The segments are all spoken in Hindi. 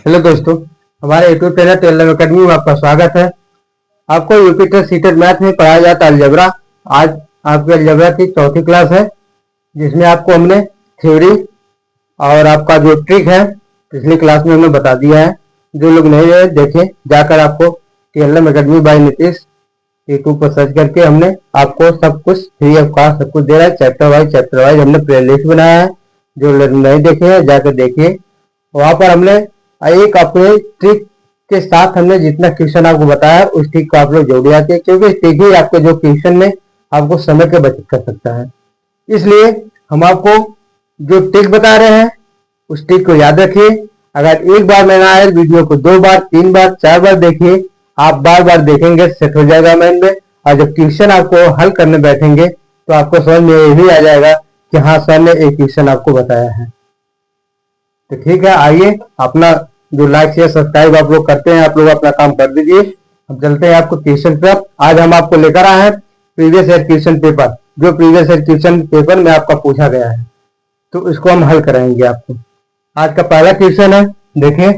हेलो दोस्तों, हमारे यूट्यूब चैनल टेलर अकेडमी में आपका स्वागत है। आपको यूपी टेस्ट सीटेट मैथ में पढ़ाया जाता है अलजेब्रा। आज आपकी अलजेब्रा की चौथी क्लास है, जिसमें आपको हमने थ्योरी और आपका जो ट्रिक है पिछली क्लास में हमने बता दिया है। जो लोग नहीं देखे, जाकर आपको Taylor Academy by Nitish YouTube पर सर्च करके हमने आपको सब कुछ फ्री ऑफ कॉस्ट सब कुछ दे रहा है। चैप्टर वाइज हमने प्ले लिस्ट बनाया है। जो लोग नहीं देखे हैं जाकर देखिए। वहां पर हमने एक अपने ट्रिक के साथ हमने जितना क्वेश्चन आपको बताया उस ट्रिक को आप लोग जोड़ आते हैं, क्योंकि ट्रिक ही आपके जो क्वेश्चन में आपको समय की बचत कर सकता है। इसलिए हम आपको जो ट्रिक बता रहे हैं उस ट्रिक को याद रखिए। अगर एक बार मैंने आया वीडियो को 2 बार 3 बार 4 बार देखिए, आप बार बार देखेंगे सेट हो जाएगा माइंड में। और जब क्वेश्चन आपको हल करने बैठेंगे तो आपको समझ में यही आ जाएगा कि हाँ सर ने एक क्वेश्चन आपको बताया है। तो ठीक है, आइए अपना जो लाइक शेयर सब्सक्राइब आप लोग करते हैं, आप लोग अपना काम कर दीजिए। अब चलते हैं आपको क्वेश्चन पर। आज हम आपको लेकर आए हैं प्रीवियस ईयर क्वेश्चन पेपर, जो प्रीवियस ईयर क्वेश्चन पेपर में आपका पूछा गया है, तो इसको हम हल कराएंगे आपको। आज का पहला क्वेश्चन है, देखिए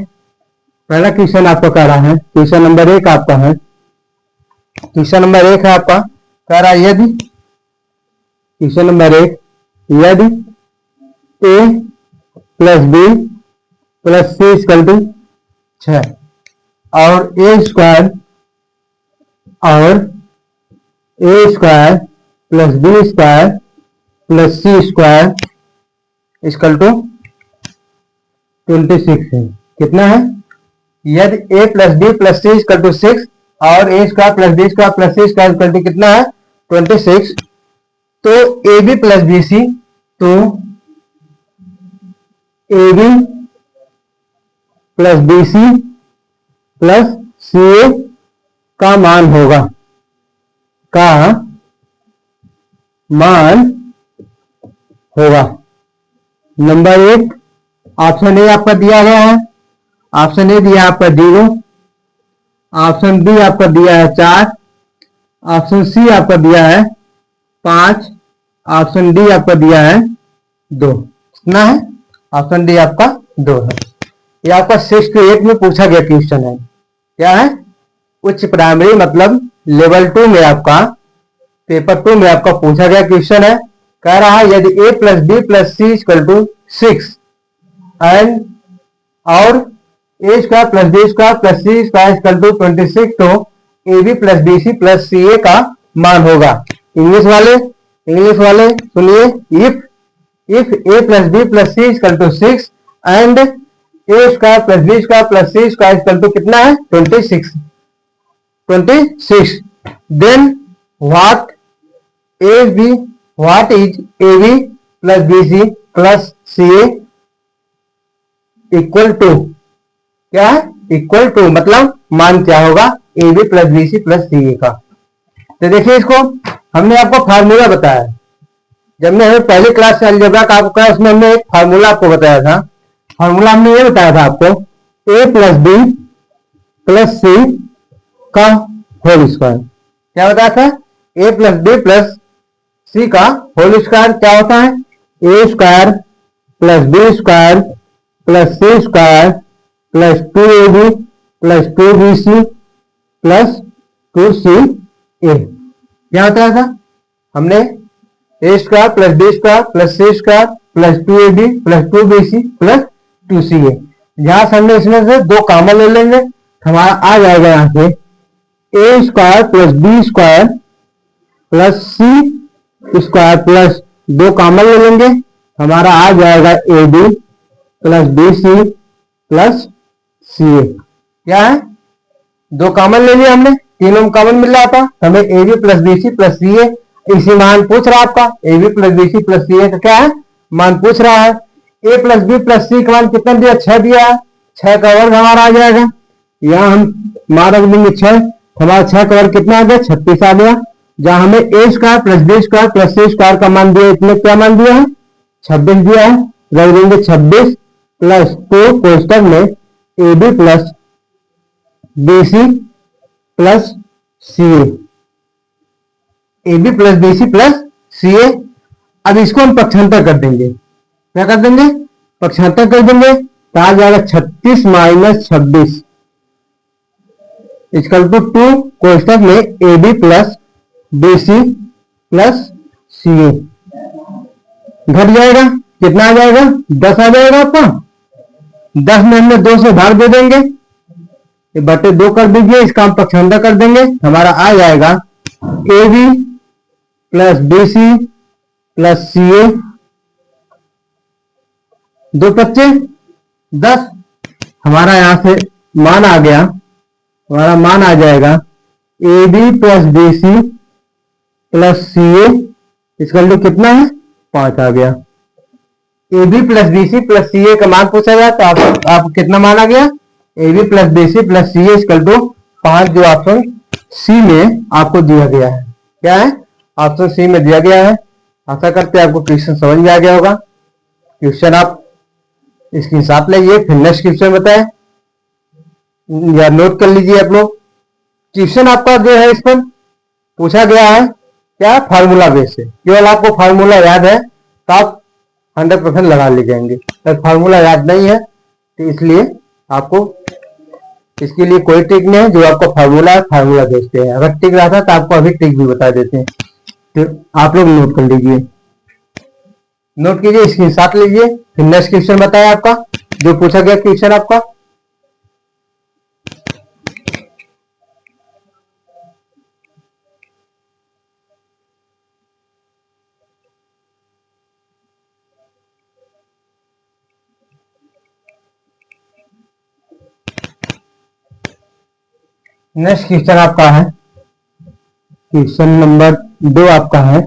पहला क्वेश्चन आपको कह रहा है, क्वेश्चन नंबर 1 आपका है। क्वेश्चन नंबर 1 है आपका, कह रहा है यदि क्वेश्चन नंबर 1 यदि A plus B plus C equal to 6 और A square plus B square plus C square equal to 26 है। कितना है? यदि A plus B plus C equal to 6 और A square plus B square plus C square equal to कितना है? 26। तो A B plus B C, तो A B plus B C plus C A का मान होगा, नंबर 1 ऑप्शन ए आपका दिया गया है। ऑप्शन ए दिया आपका 0, ऑप्शन बी आपका दिया है 4, ऑप्शन सी आपका दिया है 5, ऑप्शन डी आपका दिया है 2। कितना है? ऑप्शन डी आपका 2 है। ये आपका 6 to 8 में पूछा गया क्वेश्चन है। क्या है? उच्च प्राइमरी मतलब लेवल 2 में आपका पेपर 2 में आपका पूछा गया क्वेश्चन है। कह रहा है यदि A plus B plus C equal to 6 and और A square plus B square plus C square equal to 26, तो A B plus B C plus C A का मान होगा। इंग्लिश वाले सुनिए, if A plus B plus C equal to 6 and A square plus B square plus C square equal to कितना है? 26। Then what is A B plus B C plus C A equal to, क्या है? इक्वल टू मतलब मान क्या होगा? A B plus B C plus C A का। तो देखिए इसको हमने आपको फार्मूला बताया। जब मैं हमें पहली क्लास से अलजेब्रा का आपको कहा, उसमें हमने एक फार्मूला आपको बताया था। फार्मूला हमने ये बताया था आपको, A plus B plus C का होल स्क्वायर। क्या बताया था? A plus B plus C का होल स्क्वायर क्या होता है? A square plus B square plus C square plus 2ab plus 2bc plus 2ca। क्या बताया था हमने? A square plus B square plus C square plus 2ab plus 2bc plus 2ca। जहां से हमने इसमें से 2 कॉमन ले लेंगे, हमारा आ जाएगा यहां से A square plus B square plus C square plus 2 common ले लेंगे, हमारा आ जाएगा A B plus B C plus C A. क्या है? 2 कॉमन ले लिया हमने, तीनों कॉमन मिल रहा था, हमें A B plus B C plus C A इसी मान पूछ रहा है आपका। A B plus B C plus C A का क्या है? मान पूछ रहा है। A plus B plus C का मान कितना दिया? 6 दिया है। 6 का वर्ग हमारा आ जाएगा, यहाँ हम मान रख देंगे 6, हमारा 6 का वर्ग कितना आ गया? 36 आ गया। जहां हमें A square plus B square plus C square का मान दिया, इसमें क्या मान दिया है? 26 दिया है। रख देंगे 26 प्लस 2 कोष्टक में A B plus B C plus C A B plus B C plus C A. अब इसको हम पक्षांतर कर देंगे। क्या कर देंगे? पक्षांतर कर देंगे। तो आ जाएगा 36 माइनस 26 इक्वल टू 2 कोष्टक में A B plus B C plus C A. घट जाएगा, कितना आ जाएगा? 10 आ जाएगा आपका। 10 में हमने 2 से भाग दे देंगे, ये बटे 2 कर दीजिए, इसका हम पक्षांतर कर देंगे। हमारा आ जाएगा A B plus B C plus C A. 2 पच्चे 10। हमारा यहां से मान आ गया, हमारा मान आ जाएगा A B plus B C plus C A इसका टू कितना है? 5 आ गया। A B plus B C plus C A का मान पूछा गया तो आपको कितना मान आ गया? A B plus B C plus C A equal to 5, जो ऑप्शन सी में आपको दिया गया है। क्या है? ऑप्शन सी में दिया गया है। आशा करते हैं आपको क्वेश्चन समझ में आ गया होगा। क्वेश्चन आप स्क्रीनशॉट लीजिए, फिर नेक्स्ट क्वेश्चन बताएं या नोट कर लीजिए आप लोग। क्वेश्चन आपका जो है इस पर पूछा गया है क्या? फार्मूला बेस से। केवल आपको फार्मूला याद है तो आप 100% लगा ले जाएंगे। अगर फार्मूला याद नहीं है तो इसलिए आपको इसके लिए कोई ट्रिक नहीं है। जो आपको फार्मूला है फार्मूला बेचते हैं। अगर ट्रिक रहता तो आपको अभी ट्रिक भी बता देते हैं। तो आप लोग नोट कर लीजिए, नोट कीजिए, स्क्रीनशॉट लीजिए, फिर नेक्स्ट क्वेश्चन बताएं आपका जो पूछा गया क्वेश्चन आपका। नेक्स्ट क्वेश्चन आपका है क्वेश्चन नंबर 2 आपका है।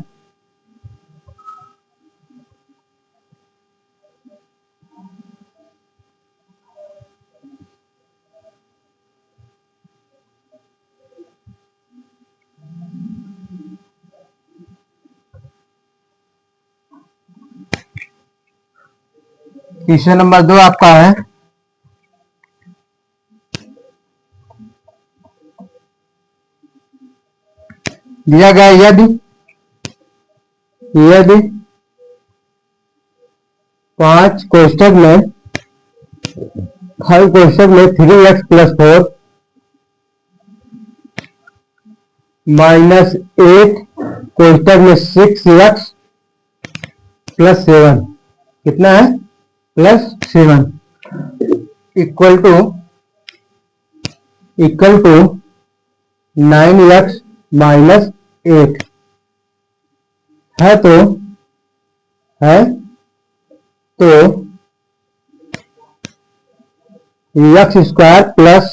क्वेश्चन नंबर 2 आपका है दिया गया यदि 5 कोष्टक में 3x प्लस 4 माइनस 8 कोष्टक में 6x प्लस 7 कितना है? Plus 7 equal to 9x minus 8 है तो एक्स स्क्वायर प्लस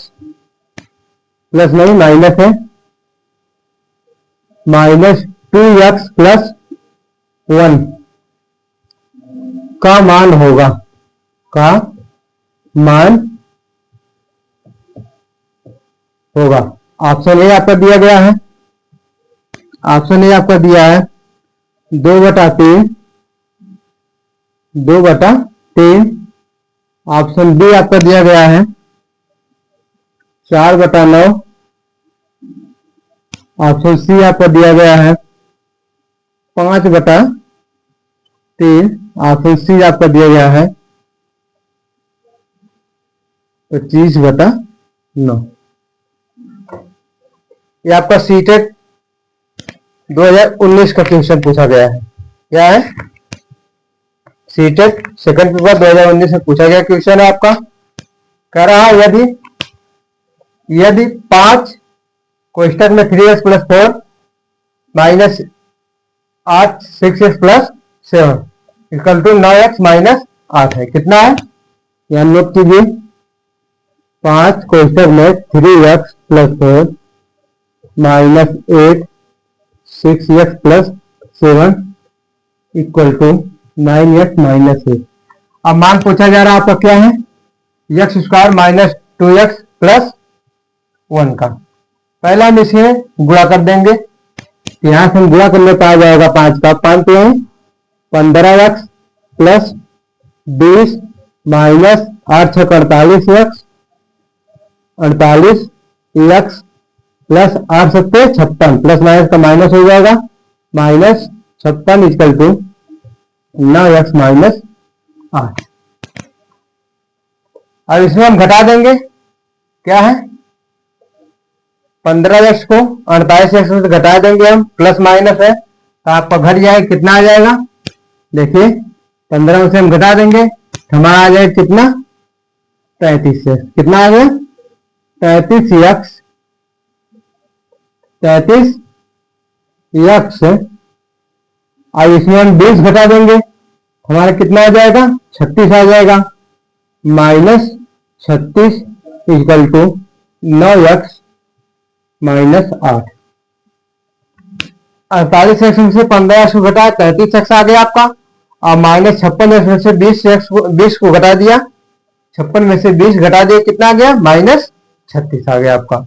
नहीं माइनस है माइनस 2x प्लस 1 का मान होगा, ऑप्शन ए आपका दिया गया है। ऑप्शन ए आपका दिया है 2/3। ऑप्शन बी आपका दिया गया है 4/9। ऑप्शन सी आपका दिया गया है 5/3। ऑप्शन सी आपका दिया गया है 25/9। ये आपका सीटेट 2019 का क्वेश्चन पूछा गया है। क्या है? सीटेट सेकंड पेपर 2019 में पूछा गया क्वेश्चन है आपका। कह रहा है यदि 5 कोष्टक में 3x plus 4 minus 8 6x plus 7 equal to 9x minus 8 है। कितना है? यहाँ नोट कीजिए 5 कोष्टक में 3x plus 4 minus 8 6x plus 7 equal to 9x minus 8। अब मान पूछा जा रहा है आपका क्या है? X square minus 2x plus 1 का। पहला हम इसे गुणा कर देंगे, यहां से हम गुणा करने पर आ जाएगा 5 का। 5 पे 15x plus 20 minus 8 6 48x 48x plus 8 7 56 plus minus का माइनस हो जाएगा minus 56 equal to 9x minus 8। अब इसमें हम घटा देंगे, क्या है 15x को 48x से घटा देंगे हम, प्लस माइनस है तो आपका घट जाएगा, कितना आ जाएगा देखिए 15 में से हम घटा देंगे हमारा आ जाएगा कितना 33 से, कितना आ गया 33x 33x। अब इसमें हम 20 घटा देंगे हमारा कितना आ जाएगा 36 आ जाएगा, minus 36 equal to 9x minus 8। 48x में से 15x को घटाया 33x आ गया आपका, और माइनस 56x में से 20 को घटा दिया, 56 में से 20 घटा दिया कितना आ गया माइनस 36 आ गया आपका।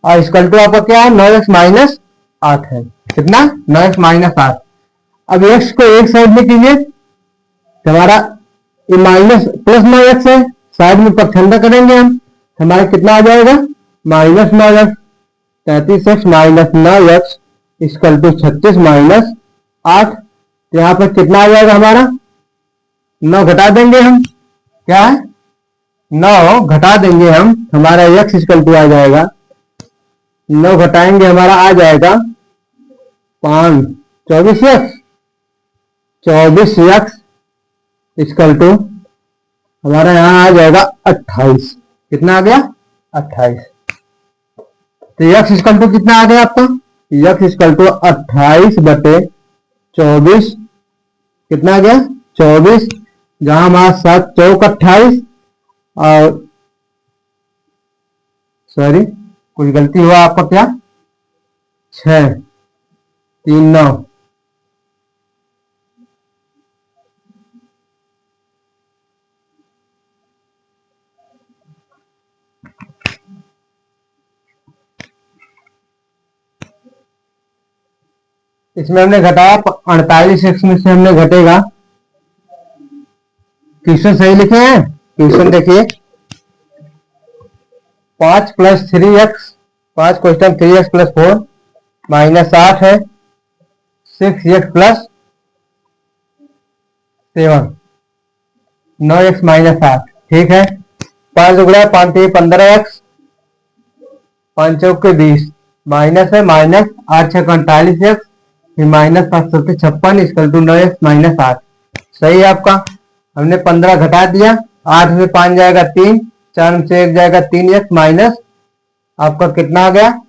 और इक्वल टू आपका क्या है 9x माइनस 8 है, कितना 9x माइनस 8। अब x को एक साइड में कीजिए, हमारा ये माइनस प्लस 9x है, साइड में पक्षांतर करेंगे हम, हमारा कितना आ जाएगा minus 9x, 33x minus 9x equal to 36 minus 8। तो यहाँ पर कितना आ जाएगा हमारा 9 घटा देंगे हम, क्या है 9 घटा देंगे हम, हमारा x इक्वल टू आ जाएगा 9 घटाएंगे हमारा आ जाएगा 5 24x इक्वल टू हमारा यहाँ आ जाएगा 28, कितना आ गया 28। तो x इक्वल टू कितना आ गया आपका x इक्वल टू 28/24, कितना आ गया 24, जहां हमारा 7 चौक 28 और सॉरी कुछ गलती हुआ आपका, क्या 6 3 9, इसमें हमने घटाया 48x में से हमने घटेगा, क्वेश्चन सही लिखे हैं, क्वेश्चन देखिए 5 + 3x 5 क्वेश्चन 3x + 4 माइनस 8 है, 6x + 7 9x माइनस 8, ठीक है 5 उगड़ा 5 3 15x 5 चौक के 20 माइनस है, माइनस 8 6 48x फिर minus 7 7 56 equal to 9x minus 8। सही है आपका, हमने 15 घटा दिया, 8 में 5 जाएगा 3, 4 में से 1 जाएगा 3x माइनस आपका कितना आ गया,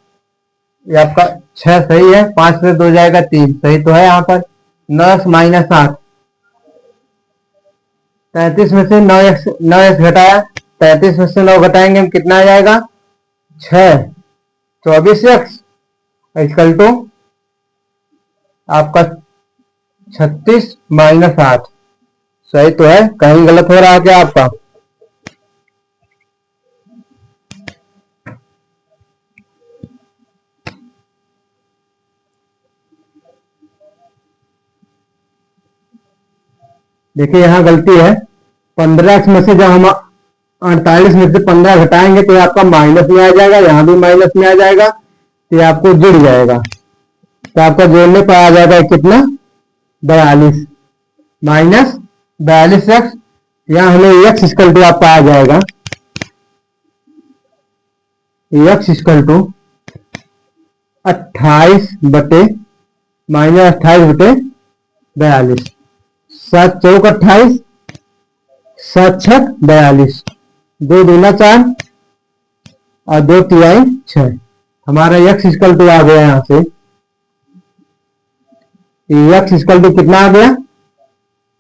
ये आपका 6 सही है, 5 में 2 जाएगा 3 सही तो है यहाँ पर 9x माइनस 8। 33 में से 9x घटाया, 33 में से 9 घटाएंगे हम कितना आ जाएगा 6 24x इक्वल टू आपका 36 माइनस 8। सही तो है, कहीं गलत हो रहा है क्या आपका। देखिए यहाँ गलती है, 15x में से जब हम 48 में से 15 घटाएंगे तो आपका माइनस में आ जाएगा, यहाँ भी माइनस में आ जाएगा, तो आपको जुड़ जाएगा, तो आपका जोड़ने पर आ जाएगा कितना 42 माइनस 42x, यहाँ हमें x इक्वल टू आपका आ जाएगा x इक्वल टू 28 माइनस 28/42, 7 चौक 28 7 6 42, 2 दूना 4 और 2 तिहाई 6, हमारा x इक्वल टू आ गया, यहाँ से x इक्वल टू कितना आ गया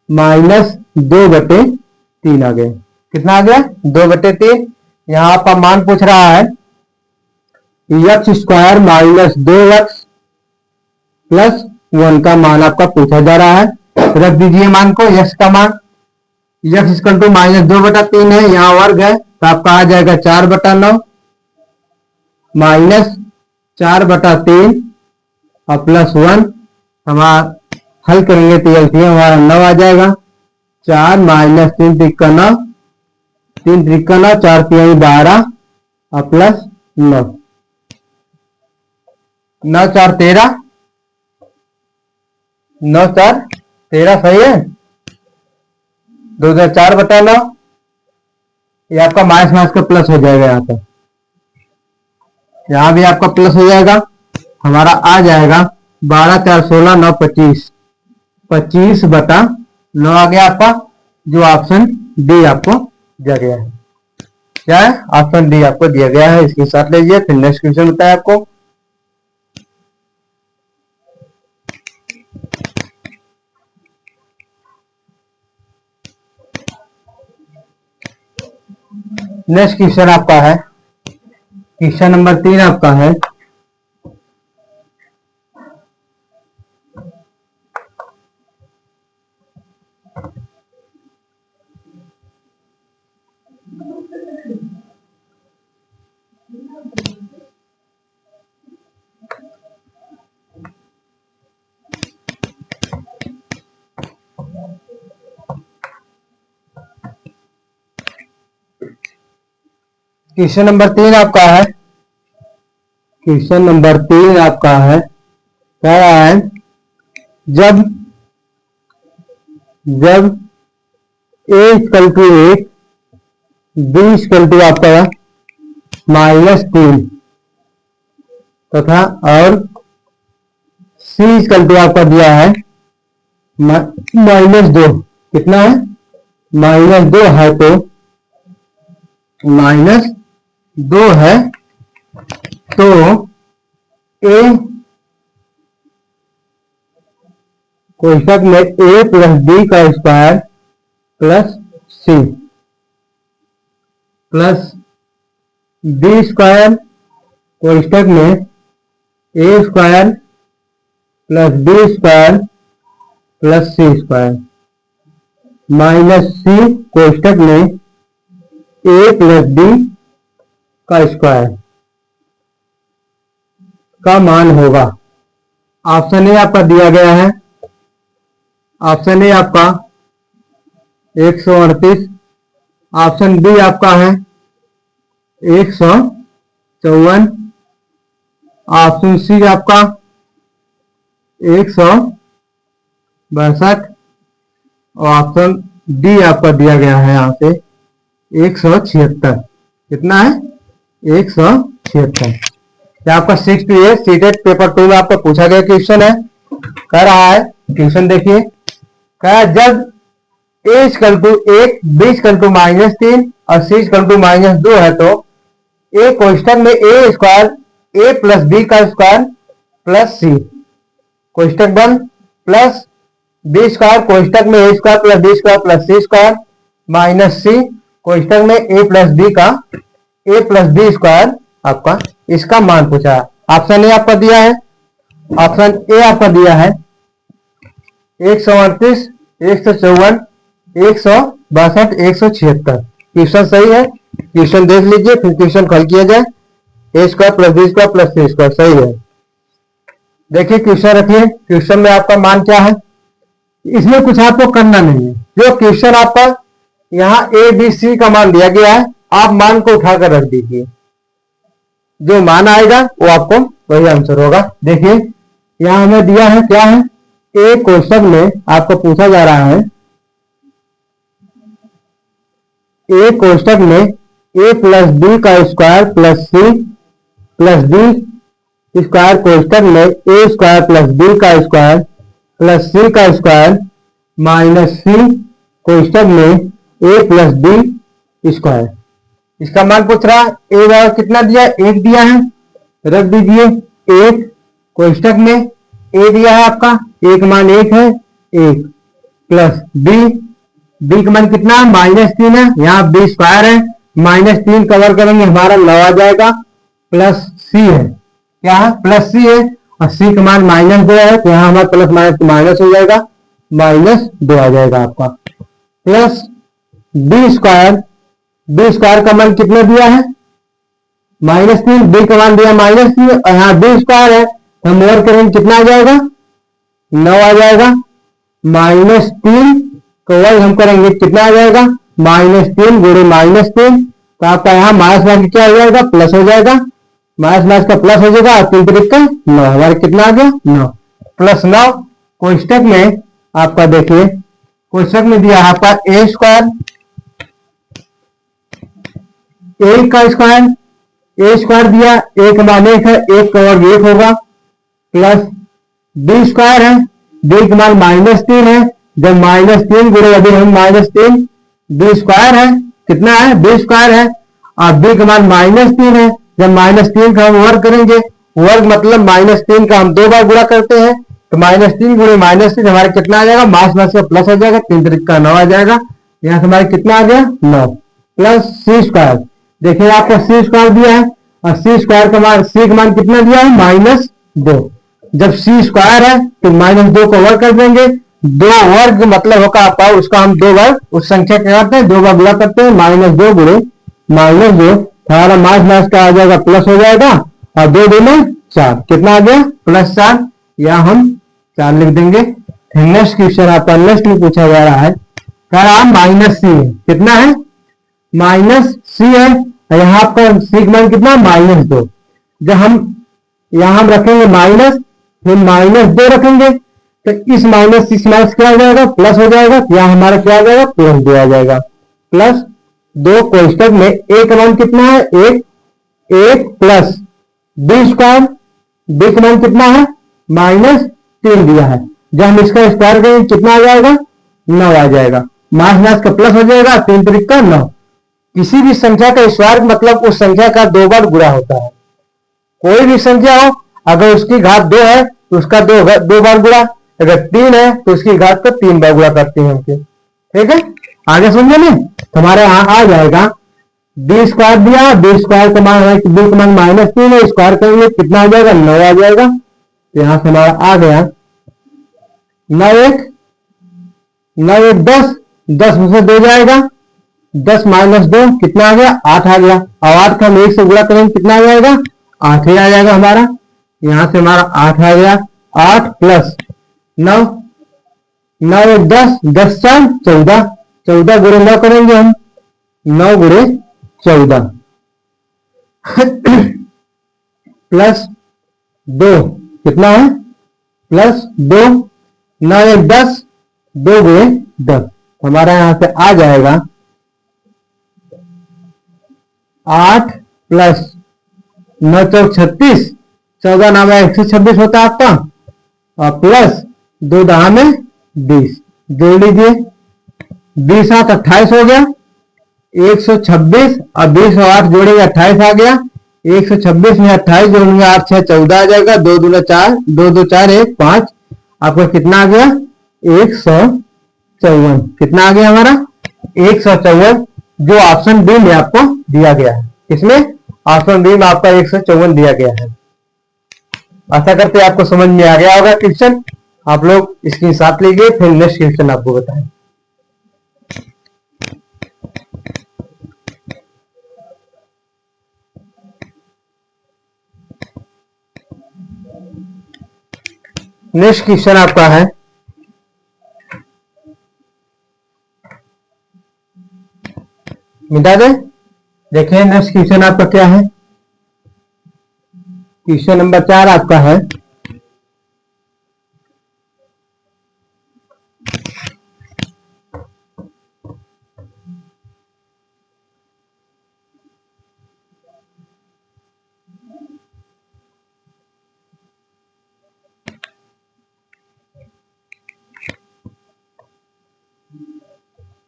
-2/3 आ गया, कितना आ गया 2/3। यहाँ आपका मान पूछ रहा है x² - 2x + 1 का मान आपका पूछा जा रहा है, रख दीजिए मान को, x का मान x इक्वल टू -2/3 है, यहाँ वर्ग है तो आपका आ जाएगा 4/9 माइनस 4/3 और +1, हमारा हल करेंगे तो एलसीएम हमारा 9 आ जाएगा, 4 - 3 × 9 3 × 9 4 × 12 और +9 9 4 13 9 4 13 सही है, 2 4/9 ये आपका माइनस माइनस का प्लस हो जाएगा, यहाँ पर यहाँ भी आपका प्लस हो जाएगा, हमारा आ जाएगा 12 4 16 9 25, 25/9 आ गया आपका, जो ऑप्शन डी आपको दिया गया है। क्या है? ऑप्शन डी आपको दिया गया है, इसके साथ लीजिए। फिर नेक्स्ट क्वेश्चन होता है आपको, नेक्स्ट क्वेश्चन आपका है क्वेश्चन नंबर 3 आपका है, क्वेश्चन नंबर 3 आपका है, क्वेश्चन नंबर 3 आपका है, कह रहा है जब a equal to 1, b equal to आपका -3 तथा और c इक्वल टू आपका दिया है -2, कितना है? -2 है, तो -2 है तो a कोष्ठक में a प्लस b का square plus c plus b square कोष्ठक में a square plus b square plus c square minus c कोष्ठक में a प्लस b का स्क्वायर का मान होगा। ऑप्शन ए आपका दिया गया है, ऑप्शन ए आपका 138, ऑप्शन बी आपका है 154, ऑप्शन सी आपका 162 और ऑप्शन डी आपका दिया गया है यहाँ से 176। कितना है? 176। क्या आपका 6 टू 8 सीटेड पेपर 2 में आपका पूछा गया क्वेश्चन है। कह रहा है क्वेश्चन देखिए, कह जब a equal to 1, b equal to -3 और c इक्वल टू -2 है तो a कोष्ठक में a square a plus b का स्क्वायर प्लस c कोष्ठक बंद प्लस b स्क्वायर कोष्ठक में a square plus b square plus c square minus c कोष्ठक में a प्लस b स्क्वायर आपका इसका मान पूछा है। ऑप्शन ए आपका दिया है, ऑप्शन ए आपका दिया है 138, 154, 162, 176। क्वेश्चन सही है, क्वेश्चन देख लीजिए फिर क्वेश्चन हल किया जाए। a square plus b square plus c square सही है। देखिए क्वेश्चन रखिए, क्वेश्चन में आपका मान क्या है, इसमें कुछ आपको करना नहीं है। जो क्वेश्चन आपका यहाँ a b c का मान दिया गया है, आप मान को उठाकर रख दीजिए, जो मान आएगा वो आपको वही आंसर होगा। देखिए यहाँ हमें दिया है क्या है, ए कोष्ठक में आपको पूछा जा रहा है ए कोष्ठक में a प्लस b का square plus c plus b square कोष्ठक में a स्क्वायर प्लस b का स्क्वायर प्लस c का स्क्वायर माइनस c कोष्ठक में a प्लस b स्क्वायर। इसका मान पूछ रहा है, ए बराबर कितना दिया है? 1 दिया है, रख दीजिए 1 कोष्ठक में ए दिया है आपका, एक मान 1 है, 1 प्लस बी का मान कितना है? -3 है, यहाँ b स्क्वायर है, -3 कवर करेंगे हमारा 9 आ जाएगा, प्लस c है, क्या है? प्लस c है और c का मान -2 है, तो यहाँ हमारा प्लस माइनस हो जाएगा, -2 आ जाएगा आपका, प्लस b स्क्वायर का मान कितना दिया है? -3, b का मान दिया -3 और यहाँ b स्क्वायर है, हम और करेंगे कितना आ जाएगा? 9 आ जाएगा, -3 को वर्ग हम करेंगे कितना आ जाएगा? -3 गुणे -3, तो आपका यहाँ माइनस क्या हो जाएगा? प्लस हो जाएगा, माइनस का प्लस हो जाएगा और 3 3 का 9, हमारे कितना आ गया? 9 प्लस 9 कोष्ठक में आपका देखिए, कोष्ठक में दिया है आपका a स्क्वायर ए का स्क्वायर, ए स्क्वायर दिया, ए का मान 1 है, 1 का वर्ग 1 होगा, प्लस बी स्क्वायर है, बी का मान -3 है, जब -3 गुणे अभी हम -3, बी स्क्वायर है, कितना है, बी स्क्वायर है, और बी का मान -3 है, जब -3 का हम वर्ग करेंगे, वर्ग मतलब -3 का हम 2 बार गुणा करते हैं, तो -3 गुणे -3 हमारे कितना आ जाएगा, मास मास का प्लस हो जाएगा, 3 3 का 9 आ जाएगा, यहाँ से हमारे कितना आ गया 9, प्लस सी स्क्वायर, देखिए आपको सी स्क्वायर दिया है, और सी स्क्वायर का मान, सी का मान कितना दिया है -2, जब सी स्क्वायर है तो -2 को वर्ग कर देंगे, 2 वर्ग मतलब होगा आपका, उसका हम 2 बार उस संख्या क्या करते हैं, 2 बार गुणा करते हैं, -2 गुणे -2 हमारा मास मास का आ जाएगा, प्लस हो जाएगा, और 2 2 में 4, कितना आ गया +4, या हम 4 लिख देंगे। नेक्स्ट क्वेश्चन आपका नेक्स्ट में पूछा जा रहा है, कह रहा -c है, कितना है -c है, यहाँ आपका सी का मान कितना -2, जब हम यहाँ हम रखेंगे माइनस, फिर -2 रखेंगे, तो इस माइनस से माइनस क्या हो जाएगा, प्लस हो जाएगा, यहाँ हमारा क्या आ जाएगा, +2 आ जाएगा, +2 कोष्टक में ए का मान कितना है, 1 प्लस बी स्क्वायर, बी का मान कितना है -3 दिया है, जब हम इसका स्क्वायर करेंगे कितना आ जाएगा, 9 आ जाएगा, मास मास का प्लस हो जाएगा, 3 3 का 9, किसी भी संख्या का स्क्वायर मतलब उस संख्या का 2 बार गुणा होता है, कोई भी संख्या हो, अगर उसकी घात 2 है तो उसका 2 बार गुणा, अगर 3 है तो उसकी घात को 3 बार गुणा करते हैं हम, ठीक है, आगे समझे नहीं, हमारे यहाँ आ जाएगा बी स्क्वायर दिया, बी स्क्वायर का मान है, बी का मान -3 है, स्क्वायर करेंगे कितना आ जाएगा, 9 आ जाएगा, तो यहाँ से हमारा आ गया 9 1 10, 10 में से 2 जाएगा, 10 -2 कितना आ गया, 8 आ गया, और 8 का हम 1 से गुणा करेंगे कितना आ जाएगा, 8 ही आ जाएगा हमारा, यहां से हमारा 8 आ गया, 8 प्लस 9, 9 1 10, 10 4 14, 14 गुणे 9 करेंगे हम, 9 गुणे 14 प्लस 2 कितना है, +2, 9 1 10, 2 गुणे 10, हमारा यहां से आ जाएगा 8 प्लस 9 चौक 36, 14 9 में 126 होता है आपका, और प्लस 2 दहा में 20, जोड़ लीजिए, 20 7 28 हो गया, 126 और 20 और 8 जोड़ेंगे 28 आ गया, 126 में 28 जोड़ेंगे 8 6 14 आ जाएगा, 2 2 4, 2 2 4 1 5, आपको कितना आ गया 154, कितना आ गया हमारा 154, जो ऑप्शन बी में आपको दिया गया है, इसमें ऑप्शन बी में आपका 154 दिया गया है। आशा करते हैं आपको समझ में आ गया होगा क्वेश्चन, आप लोग इसकी साथ लीजिए, फिर नेक्स्ट क्वेश्चन आपको बताएं। नेक्स्ट क्वेश्चन आपका है, मिटा दे, देखिए नेक्स्ट क्वेश्चन आपका क्या है, क्वेश्चन नंबर 4 आपका है,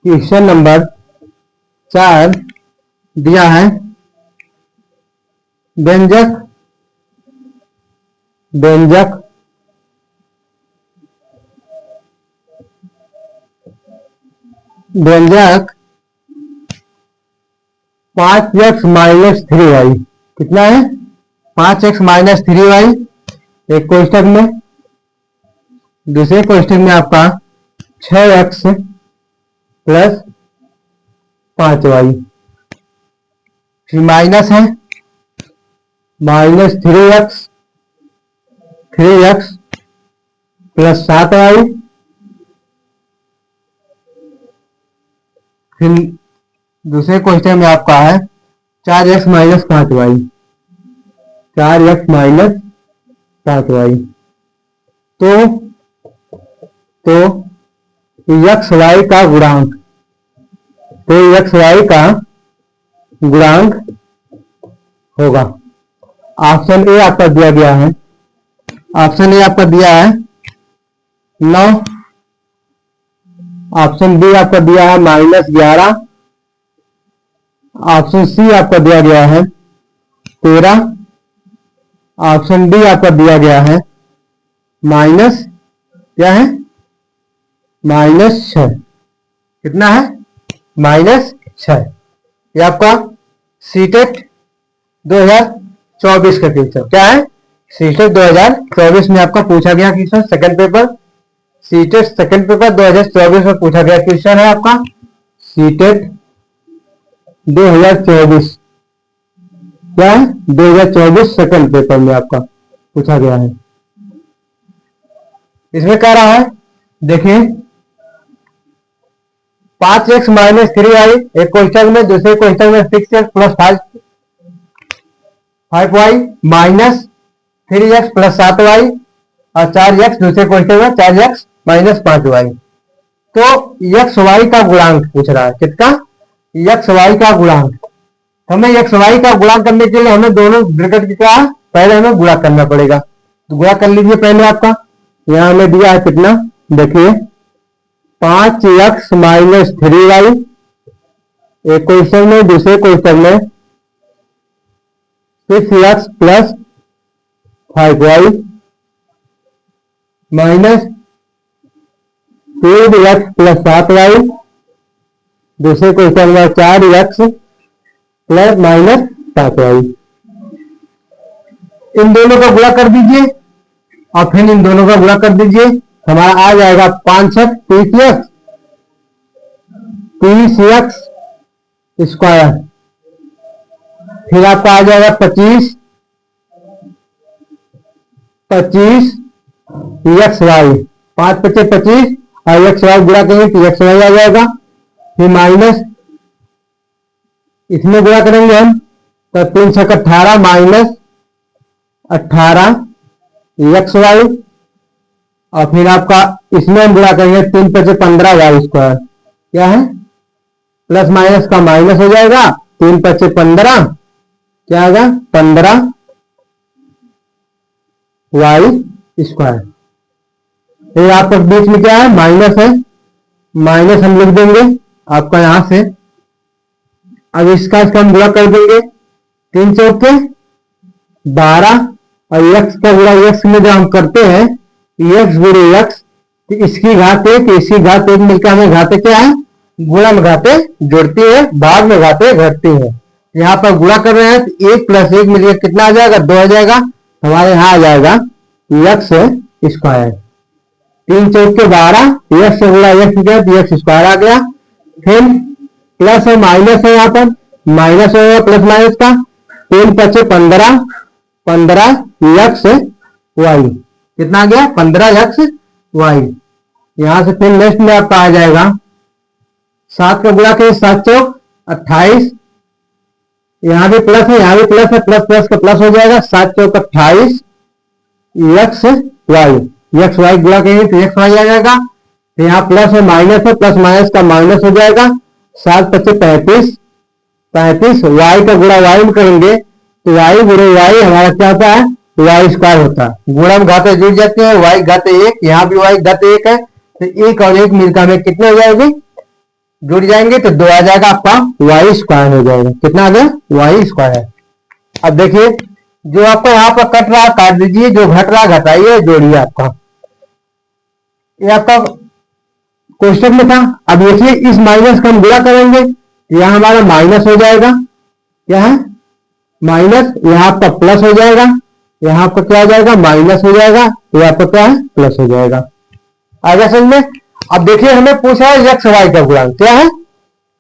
क्वेश्चन नंबर 4 दिया है, व्यंजक व्यंजक 5x - 3y, कितना है 5x - 3y, एक कोष्टक में, दूसरे कोष्टक में आपका 6x + 5y, फिर माइनस है -3x + 7y, फिर दूसरे क्वेश्चन में आपका है 4x - 5y, 4x - 5y, तो x y का गुणांक, तो x y का गुणांक होगा। ऑप्शन ए आपका दिया गया है, ऑप्शन ए आपका दिया है 9, ऑप्शन बी आपका दिया है -11, ऑप्शन सी आपका दिया गया है 13, ऑप्शन डी आपका दिया गया है माइनस क्या है -6। कितना है -6। ये आपका सीटेट 2024 का क्वेश्चन क्या है, सीटेट 2024 में आपका पूछा गया question, second paper CTET second paper 2024 में पूछा गया क्वेश्चन है आपका सीटेट 2024। क्या है 2024 सेकंड पेपर में आपका पूछा गया है। इसमें कह रहा है देखिए 5x - 3y एक क्वेश्चन में, दूसरे क्वेश्चन में 6x + 5y -3x + 7y और 4x, दूसरे क्वेश्चन में 4x - 5y। तो x y का गुणांक पूछ रहा है, कितना x y का गुणांक। हमें x y का गुणांक करने के लिए हमें दोनों ब्रैकेट का पहले हमें गुणा करना पड़ेगा। तो गुणा कर लीजिए पहले आपका, यहां हमें दिया है कितना देखिए 5x - 3y एक क्वेश्चन में, दूसरे क्वेश्चन में 6x + 5y -3x + 7y, दूसरे क्वेश्चन में 4x + -7y। इन दोनों का गुणा कर दीजिए और फिर इन दोनों का गुणा कर दीजिए, हमारा आ जाएगा 5x 30x स्क्वायर, फिर आपका आ जाएगा 25 x y, 5 × 5 = 25 और x y गुणा करेंगे तो x y आ जाएगा, फिर माइनस इसमें गुणा करेंगे हम तो 3 × 6 = 18 -18 x y और फिर आपका इसमें हम गुणा करेंगे 3 × 5 = 15 y स्क्वायर। क्या है प्लस माइनस का माइनस हो जाएगा, 3 × 5 = 15 क्या आएगा 15 y स्क्वायर। फिर आपका बीच में क्या है माइनस है, माइनस हम लिख देंगे आपका यहां से। अब इसका हम गुणा कर देंगे 3 × 4 = 12 और x का गुणा x में जब हम करते हैं x × x तो इसकी घात 1 इसकी घात 1 मिलकर हमें घाते क्या है गुणा में घाते जोड़ती है, भाग में घाते घटती है। यहाँ पर गुणा कर रहे हैं तो 1 + 1 मिलकर कितना आ जाएगा 2 आ जाएगा, हमारे यहाँ आ जाएगा x स्क्वायर। 3 × 4 = 12 x से गुणा x किया तो x स्क्वायर आ गया। फिर प्लस और माइनस है, यहाँ पर माइनस होगा प्लस माइनस का, 3 × 5 = 15 15x y कितना आ गया 15x y। यहां से फिर नेक्स्ट में आपका आ जाएगा 7 का गुणा करें 7 × 4 = 28, यहां भी प्लस है यहां भी प्लस है, प्लस प्लस का प्लस हो जाएगा 7 × 4 = 28 x y गुणा करेंगे तो x y आ जाएगा। तो यहाँ प्लस और माइनस है, प्लस माइनस का माइनस हो जाएगा, 7 × 5 = 35 35 y का गुणा y में करेंगे तो y × y हमारा क्या होता है y स्क्वायर होता है। गुणा में घाते जुड़ जाते हैं, y घाते 1 यहाँ भी y घाते 1 है तो 1 और 1 मिलकर हमें कितने हो जाएंगे जुड़ जाएंगे तो 2 आ जाएगा, आपका y स्क्वायर हो जाएगा। कितना आ गया y स्क्वायर। अब देखिए जो आपको यहाँ पर कट रहा काट दीजिए, जो घट रहा घटाइए जोड़िए। आपका ये आपका क्वेश्चन में था। अब देखिए इस माइनस का हम गुणा करेंगे यहाँ हमारा माइनस हो जाएगा, क्या है माइनस, यहाँ आपका प्लस हो जाएगा, यहाँ आपका क्या हो जाएगा माइनस हो जाएगा, यहाँ पर क्या है प्लस हो जाएगा। आगे समझ में। अब देखिए हमें पूछ रहा है एक्स वाई का गुणांक, क्या है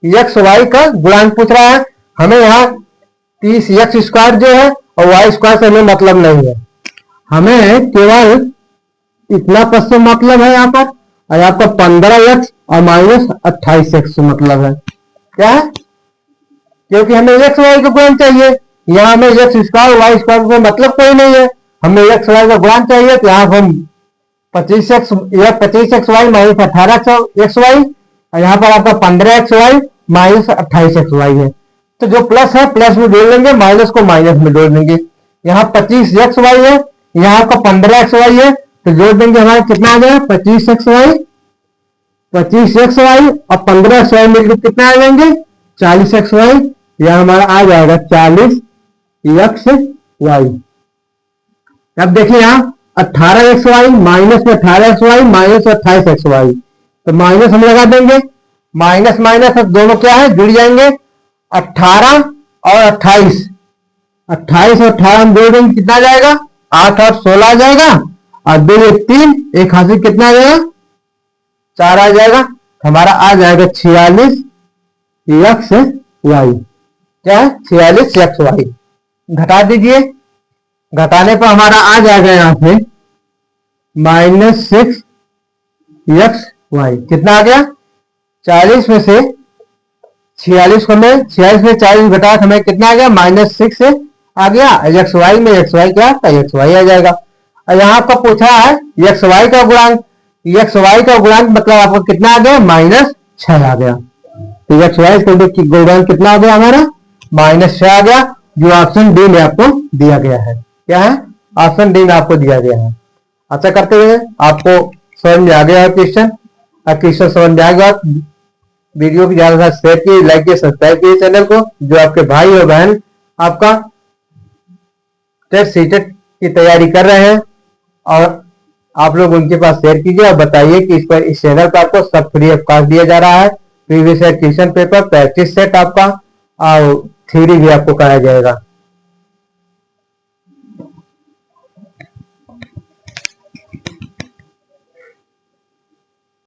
एक्स वाई का गुणांक पूछ रहा है हमें। यहाँ 30x² जो है और y² से हमें मतलब नहीं है, हमें केवल इतना पद से मतलब है यहाँ पर, और आपका 15x और -28x से मतलब है। क्या है क्योंकि हमें एक्स वाई का गुणांक चाहिए, यहाँ हमें x² y² से मतलब कोई नहीं है, हमें एक्स वाई का गुणांक चाहिए। तो यहाँ हम 25x y -18x y और यहाँ पर आपका 15x y -28x y है। तो जो प्लस है प्लस में जोड़ लेंगे, माइनस को माइनस में जोड़ देंगे। यहाँ 25xy है, यहाँ आपका 15xy है, तो जोड़ देंगे हमारा कितना आ जाएगा 25xy, 25xy और 15xy मिलकर कितना आ जाएंगे 40xy। यह हमारा आ जाएगा 40xy। अब देखिए यहाँ 18xy माइनस में 18xy माइनस 28xy, तो माइनस हम लगा देंगे, माइनस माइनस अब दोनों क्या है जुड़ जाएंगे, 18 और 28, 28 और 18 हम जोड़ देंगे कितना आ जाएगा 8 और 16 आ जाएगा, और 2 1 3 एक हासिल कितना आ जाएगा 4 आ जाएगा, हमारा आ जाएगा 46xy। क्या है 46xy। घटा दीजिए, घटाने पर हमारा आ जाएगा यहां पे -6xy। कितना आ गया 40 में से 46 को मैं 46 में 40 घटा हमें कितना आ गया -6 से आ गया। xy में xy क्या था xy आ जाएगा। और यहाँ आपका पूछा है xy का गुणांक, xy का गुणांक मतलब आपको कितना आ गया -6 आ गया। तो xy का गुणांक कितना आ गया हमारा -6 आ गया, जो ऑप्शन डी में आपको दिया गया है। क्या है ऑप्शन डी में आपको दिया गया है। अच्छा करते हुए आपको समझ में आ गया है क्वेश्चन। क्वेश्चन समझ में आ गया, वीडियो को ज्यादा से शेयर कीजिए, लाइक कीजिए, सब्सक्राइब कीजिए चैनल को। जो आपके भाई और बहन आपका टेट सीटेट की तैयारी कर रहे हैं, और आप लोग उनके पास शेयर कीजिए और बताइए कि इस चैनल पर आपको सब फ्री ऑफ कॉस्ट दिया जा रहा है। Previous year question paper, practice set आपका और थ्योरी भी आपको कराया जाएगा।